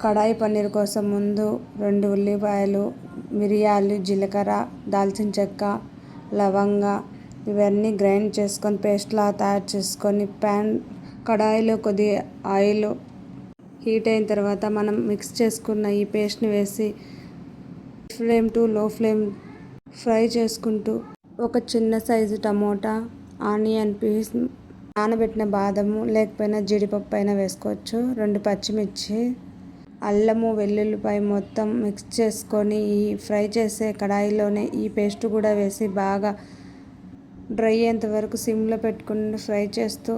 కడాయి పన్నీర్ కోసం ముందు 2 ఉల్లిపాయలు, మిరియాలు, జీలకర్ర, దాల్చిన చెక్క, లవంగ ఇవన్నీ గ్రైండ్ చేసుకొని పేస్ట్లా తయారు చేసుకొని కడాయిలో కొద్దిగా ఆయిల్ హీట్ అయిన తర్వాత మనం మిక్స్ చేసుకున్న ఈ పేస్ట్ని వేసి ఫ్లేమ్ టు లో ఫ్లేమ్ ఫ్రై చేసుకుంటూ ఒక చిన్న సైజు టమోటా, ఆనియన్ పీస్, నానబెట్టిన బాదము లేకపోయినా జీడిపప్పు అయినా వేసుకోవచ్చు, 2 పచ్చిమిర్చి, అల్లము, వెల్లుల్లిపాయ మొత్తం మిక్స్ చేసుకొని ఈ ఫ్రై చేసే కడాయిలోనే ఈ పేస్ట్ కూడా వేసి బాగా డ్రై అయ్యేంత వరకు సిమ్లో పెట్టుకుని ఫ్రై చేస్తూ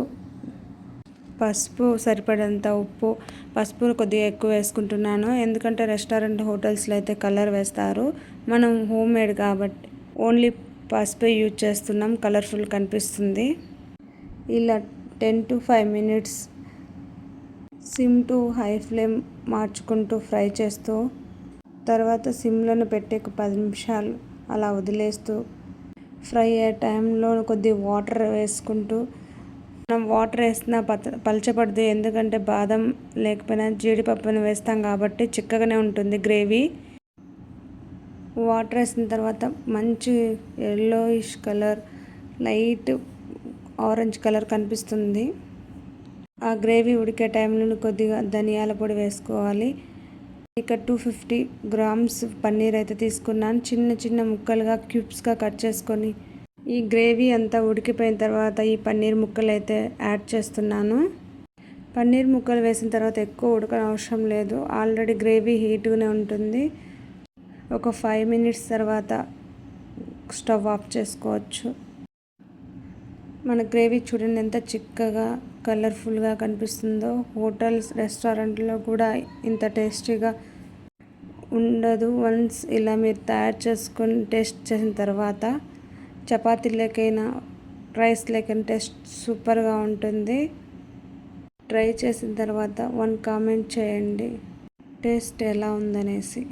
పసుపు, సరిపడంత ఉప్పు, పసుపు కొద్దిగా ఎక్కువ వేసుకుంటున్నాను ఎందుకంటే రెస్టారెంట్ హోటల్స్లో అయితే కలర్ వేస్తారు, మనం హోమ్ మేడ్ కాబట్టి ఓన్లీ పసుపే యూజ్ చేస్తున్నాం, కలర్ఫుల్ కనిపిస్తుంది. ఇలా 10 to 5 minutes SIM to high flame మార్చుకుంటూ ఫ్రై చేస్తూ తర్వాత సిమ్లను పెట్టి ఒక 10 నిమిషాలు అలా వదిలేస్తూ ఫ్రై అయ్యే టైంలో కొద్దిగా వాటర్ వేసుకుంటూ, మనం వాటర్ వేసిన పలచబడదు ఎందుకంటే బాదం లేకపోయినా జీడిపప్పును వేస్తాం కాబట్టి చిక్కగానే ఉంటుంది గ్రేవీ. వాటర్ వేసిన తర్వాత మంచి yellowish colour, light orange colour కనిపిస్తుంది. ఆ గ్రేవీ ఉడికే టైంలో కొద్దిగా ధనియాల పొడి వేసుకోవాలి. ఇక 250 grams పన్నీర్ అయితే తీసుకున్నాను, చిన్న చిన్న ముక్కలుగా క్యూబ్స్గా కట్ చేసుకొని ఈ గ్రేవీ అంతా ఉడికిపోయిన తర్వాత ఈ పన్నీర్ ముక్కలు అయితే యాడ్ చేస్తున్నాను. పన్నీర్ ముక్కలు వేసిన తర్వాత ఎక్కువ ఉడకని అవసరం లేదు, ఆల్రెడీ గ్రేవీ హీట్గానే ఉంటుంది. ఒక 5 minutes తర్వాత స్టవ్ ఆఫ్ చేసుకోవచ్చు. మన గ్రేవీ చూడండి ఎంత చిక్కగా కలర్ఫుల్గా కనిపిస్తుందో, హోటల్స్ రెస్టారెంట్లో కూడా ఇంత టేస్టీగా ఉండదు. వన్స్ ఇలా మీరు తయారు చేసుకొని టేస్ట్ చేసిన తర్వాత చపాతీలకైనా రైస్ లేకైనా టేస్ట్ సూపర్గా ఉంటుంది. ట్రై చేసిన తర్వాత 1 comment చేయండి టేస్ట్ ఎలా ఉందనేసి.